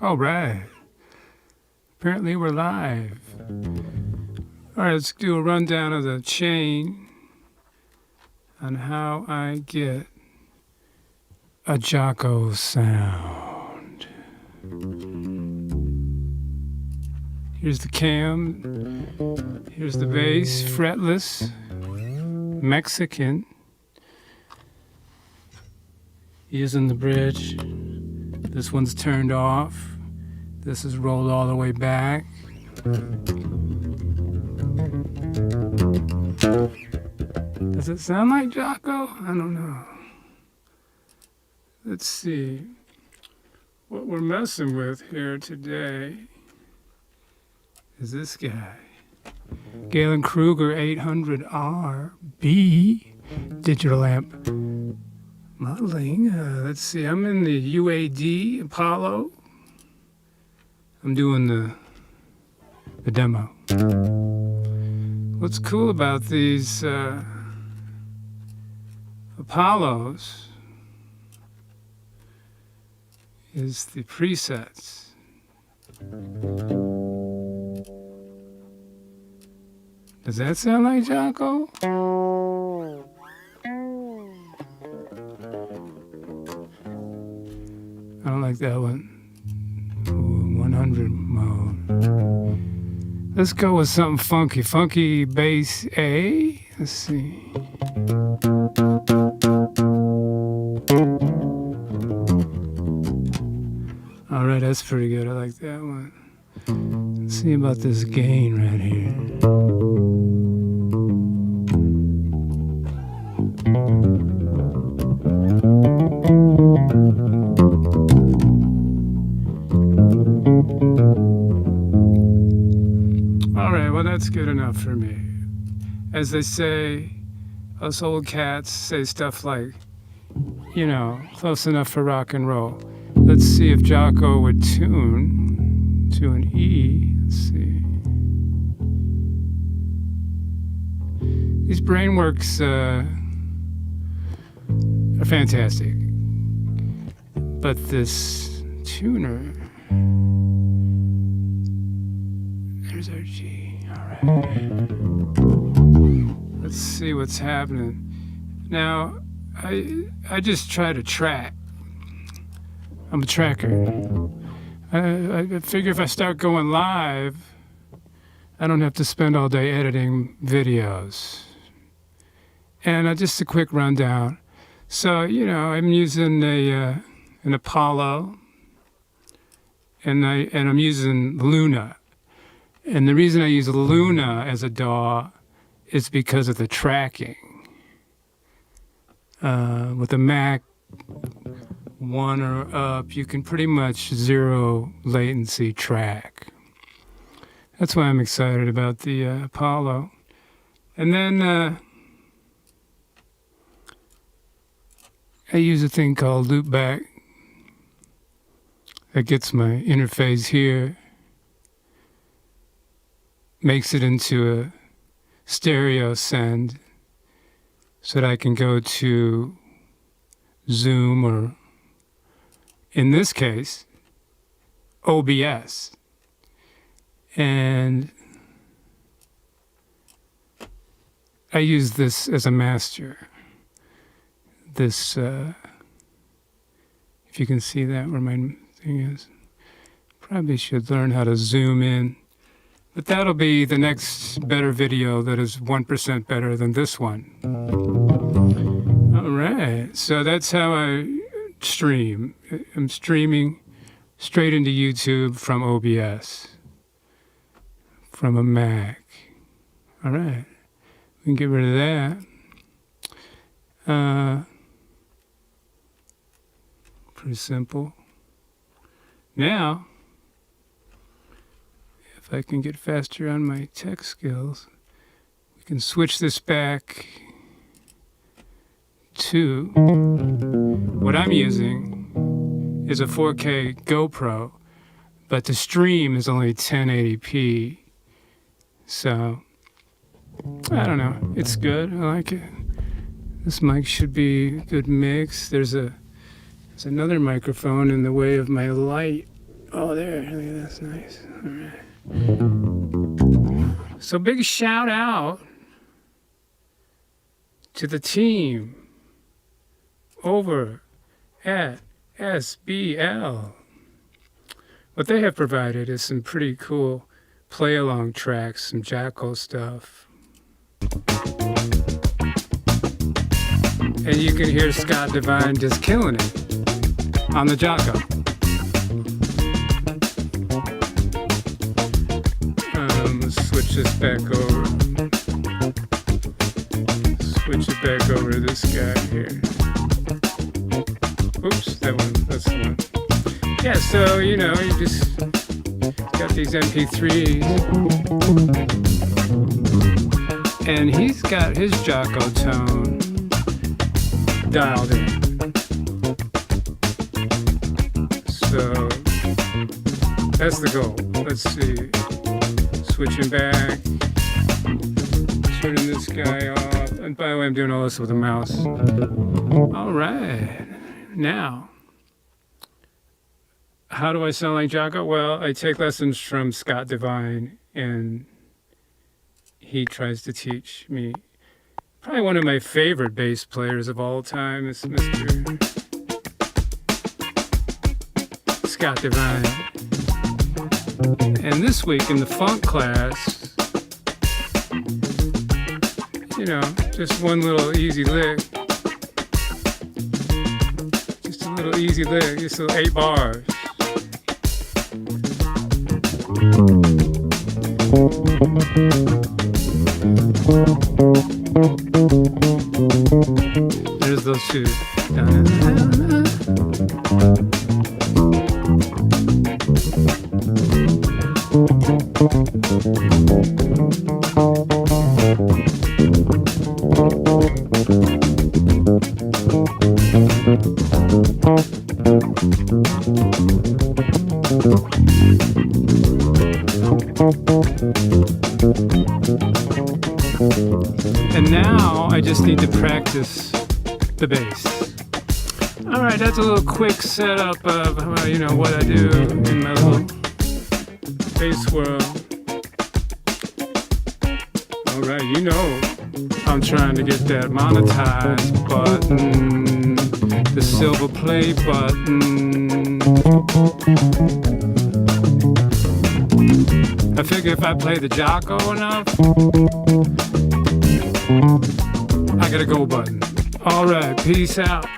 All right. Apparently we're live. All right, let's do a rundown of the chain on how I get a Jaco sound. Here's the cam. Here's the bass, fretless, Mexican. Using the bridge. This one's turned off. This is rolled all the way back. Does it sound like Jaco? I don't know. Let's see. What we're messing with here today is this guy. Galen Kruger 800RB digital amp modeling. Let's see. I'm in the UAD Apollo. I'm doing the demo. What's cool about these Apollos is the presets. Does that sound like Jaco? I don't like that one. Ooh, 100 mode. Let's go with something funky. Funky bass A. Let's see. All right, that's pretty good. I like that one. Let's see about this gain right here. All right, well, that's good enough for me. As they say, us old cats say stuff like, you know, close enough for rock and roll. Let's see if Jaco would tune to an E. Let's see. These Brainworks are fantastic. But this tuner, there's our G. All right. Let's see what's happening. Now, I just try to track. I'm a tracker. I figure if I start going live, I don't have to spend all day editing videos. And just a quick rundown. So, you know, I'm using an Apollo, and I'm using Luna. And the reason I use Luna as a DAW is because of the tracking. With the Mac 1 or up, you can pretty much zero latency track. That's why I'm excited about the Apollo. And then I use a thing called loopback that gets my interface here, makes it into a stereo send so that I can go to Zoom or, in this case, OBS. And I use this as a master. This, if you can see that where my thing is, probably should learn how to zoom in. But that'll be the next better video that is 1% better than this one. All right, so that's how I stream. I'm streaming straight into YouTube from OBS, from a Mac. All right, we can get rid of that. Pretty simple. Now, if I can get faster on my tech skills, we can switch this back to what I'm using is a 4K GoPro, but the stream is only 1080p. So, I don't know. It's good. I like it. This mic should be a good mix. There's another microphone in the way of my light Oh, there. Look at that's nice. All right. So big shout out to the team over at SBL. What they have provided is some pretty cool play-along tracks, some Jaco stuff. And you can hear Scott Divine just killing it on the Jaco. Let's switch this back over. Switch it back over to this guy here. Oops, that's the one. Yeah, so, you know, you just got these MP3s. And he's got his Jaco tone dialed in. So, that's the goal. Let's see. Switching back. Turning this guy off. And by the way, I'm doing all this with a mouse. All right. Now, how do I sound like Jaco? Well, I take lessons from Scott Divine, and he tries to teach me. Probably one of my favorite bass players of all time is Mr. Scott Divine. And this week in the funk class, you know, just one little easy lick. Just a little easy lick, just 8 bars. There's those two. And now I just need to practice the bass. All right, that's a little quick setup of you know what I do in my little bass world. All right, you know I'm trying to get that monetize button, the silver play button. I figure if I play the Jaco enough, I got a go button. All right, peace out.